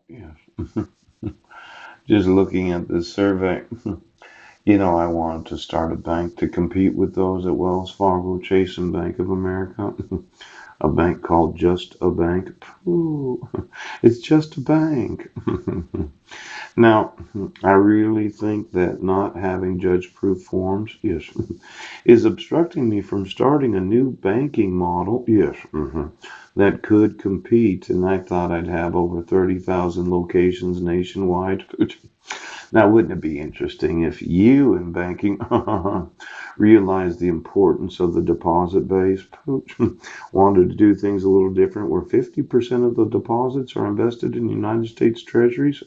Yes. Just looking at this survey, I wanted to start a bank to compete with those at Wells Fargo, Chase, and Bank of America. A bank called Just a Bank. Ooh, it's just a bank. Now, I really think that not having judge-proof forms, yes, is obstructing me from starting a new banking model, yes, that could compete. And I thought I'd have over 30,000 locations nationwide. Now, wouldn't it be interesting if you in banking realized the importance of the deposit base, wanted to do things a little different, where 50% of the deposits are invested in United States Treasuries?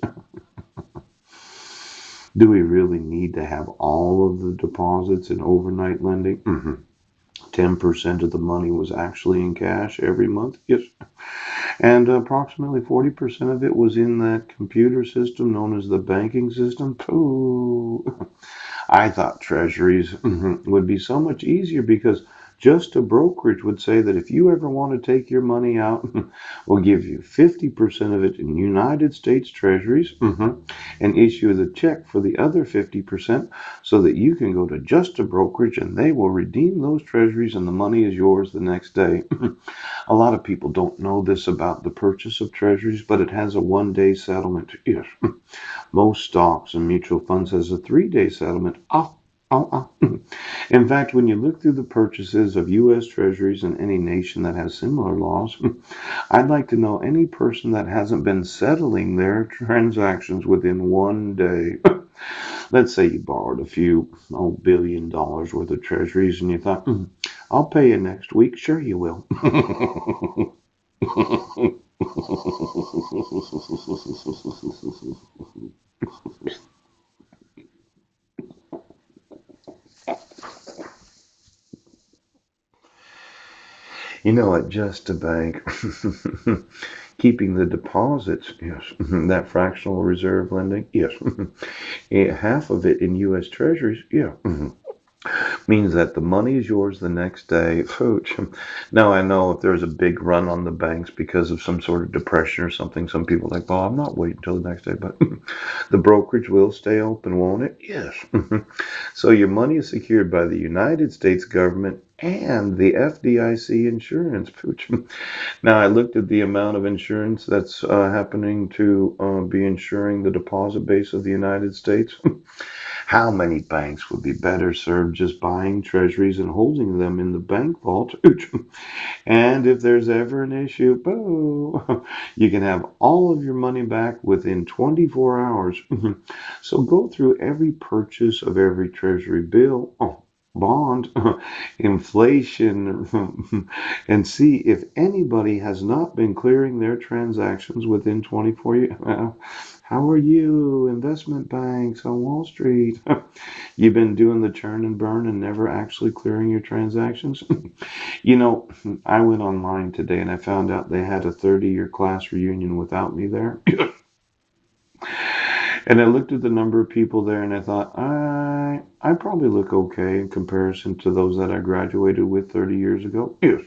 Do we really need to have all of the deposits in overnight lending? 10% of the money was actually in cash every month? Yes. And approximately 40% of it was in that computer system known as the banking system. Pooh. I thought treasuries would be so much easier because just a brokerage would say that if you ever want to take your money out, we'll give you 50% of it in United States treasuries, and issue the check for the other 50% so that you can go to just a brokerage and they will redeem those treasuries and the money is yours the next day. A lot of people don't know this about the purchase of treasuries, but it has a 1 day settlement. Yes. Most stocks and mutual funds has a 3 day settlement. In fact, when you look through the purchases of U.S. Treasuries in any nation that has similar laws, I'd like to know any person that hasn't been settling their transactions within 1 day. Let's say you borrowed a few $1 billion worth of treasuries and you thought, I'll pay you next week. Sure, you will. At Just a Bank, keeping the deposits, yes, that fractional reserve lending, yes, half of it in U.S. Treasuries, yeah, means that the money is yours the next day. Pooch. Now I know if there's a big run on the banks because of some sort of depression or something, some people are like, "Oh, I'm not waiting until the next day," but the brokerage will stay open, won't it? Yes. So your money is secured by the United States government and the FDIC insurance. Pooch. Now I looked at the amount of insurance that's happening to be insuring the deposit base of the United States. How many banks would be better served just buying treasuries and holding them in the bank vault? And if there's ever an issue, boo, you can have all of your money back within 24 hours. So go through every purchase of every treasury bill. Bond, inflation, and see if anybody has not been clearing their transactions within 24 years. How are you, investment banks on Wall Street? You've been doing the churn and burn and never actually clearing your transactions? You know, I went online today and I found out they had a 30-year class reunion without me there. And I looked at the number of people there and I thought, I probably look okay in comparison to those that I graduated with 30 years ago. Yes.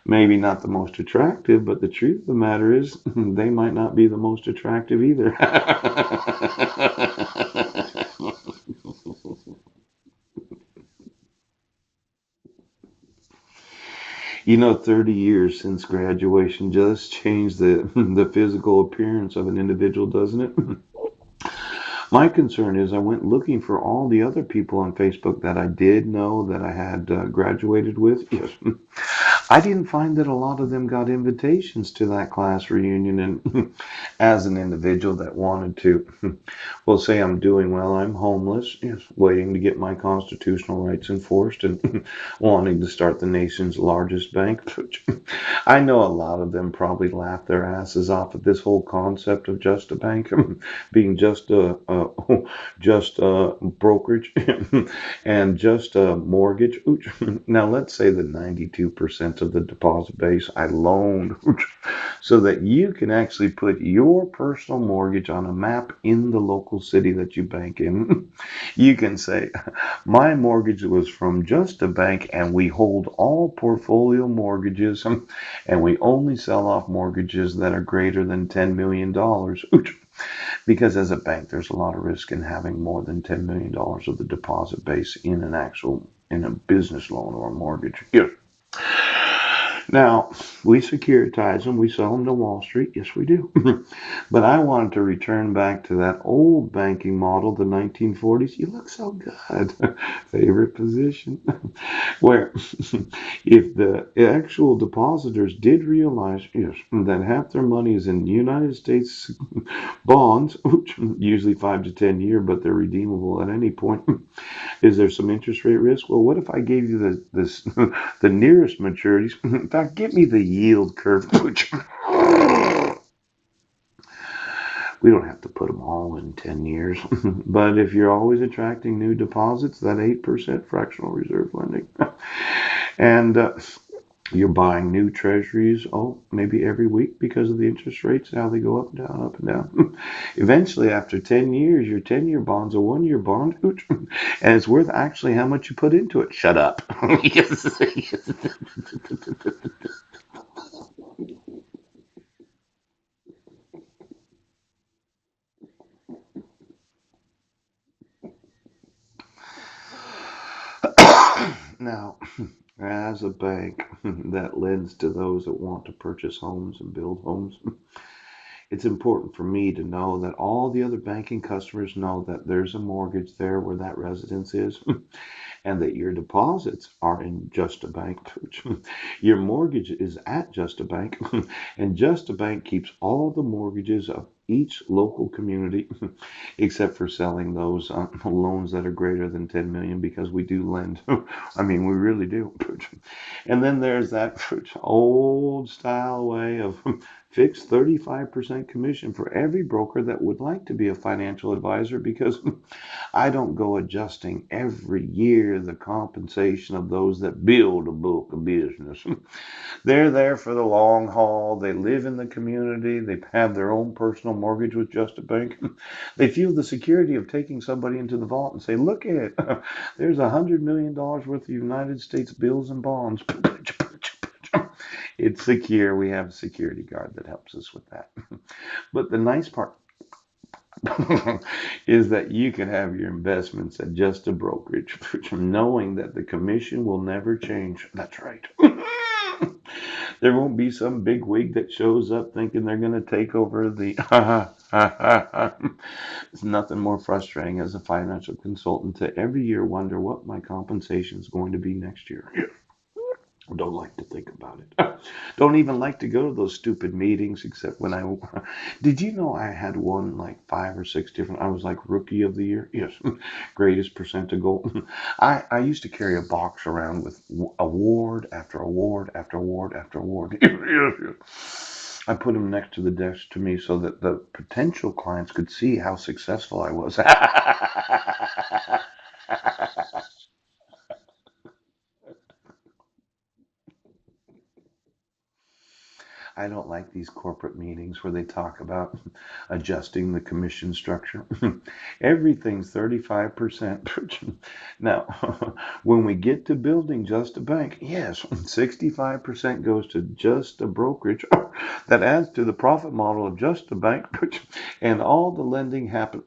Maybe not the most attractive, but the truth of the matter is they might not be the most attractive either. 30 years since graduation just changed the the physical appearance of an individual, doesn't it? My concern is I went looking for all the other people on Facebook that I did know that I had graduated with. Yes. I didn't find that a lot of them got invitations to that class reunion. And as an individual that wanted to, well, say I'm doing well, I'm homeless, yes, waiting to get my constitutional rights enforced and wanting to start the nation's largest bank. I know a lot of them probably laugh their asses off at this whole concept of just a bank being just a brokerage and just a mortgage. Now let's say that 92% of the deposit base. I loaned so that you can actually put your personal mortgage on a map in the local city that you bank in. You can say, my mortgage was from Just a Bank, and we hold all portfolio mortgages, and we only sell off mortgages that are greater than $10 million. dollars. Because as a bank, there's a lot of risk in having more than $10 million dollars of the deposit base in a business loan or a mortgage. Yeah. Now, we securitize them, we sell them to Wall Street. Yes, we do. But I wanted to return back to that old banking model, the 1940s. You look so good. Favorite position. Where if the actual depositors did realize, yes, that half their money is in United States bonds, which usually 5 to 10 year, but they're redeemable at any point. Is there some interest rate risk? Well, what if I gave you the nearest maturities? In fact, give me the yield curve, which we don't have to put them all in 10 years. But if you're always attracting new deposits, that 8% fractional reserve lending, and you're buying new treasuries, maybe every week because of the interest rates, how they go up and down, up and down. Eventually, after 10 years, your 10-year bond's a 1-year bond, and it's worth actually how much you put into it. Shut up. Yes. Now, as a bank that lends to those that want to purchase homes and build homes, it's important for me to know that all the other banking customers know that there's a mortgage there where that residence is, and that your deposits are in Just a Bank. Your mortgage is at Just a Bank, and Just a Bank keeps all the mortgages of each local community, except for selling those loans that are greater than 10 million, because we do lend. I mean, we really do. And then there's that old style way of fixed 35% commission for every broker that would like to be a financial advisor, because I don't go adjusting every year the compensation of those that build a book of business. They're there for the long haul. They live in the community. They have their own personal mortgage with Just a Bank. They feel the security of taking somebody into the vault and say, look at it. There's $100 million worth of United States bills and bonds. It's secure. We have a security guard that helps us with that. But the nice part is that you can have your investments at Just a Brokerage, knowing that the commission will never change. That's right. There won't be some big wig that shows up thinking they're going to take over the. It's nothing more frustrating as a financial consultant to every year wonder what my compensation is going to be next year. Don't like to think about it. Don't even like to go to those stupid meetings, except when I. Did you know I had won like 5 or 6 different. I was like rookie of the year. Yes, greatest percent of gold. I used to carry a box around with award after award after award after award. Yes, yes. I put them next to the desk to me so that the potential clients could see how successful I was. I don't like these corporate meetings where they talk about adjusting the commission structure. Everything's 35%. Now, when we get to building Just a Bank, yes, 65% goes to Just a Brokerage that adds to the profit model of Just a Bank, and all the lending happens.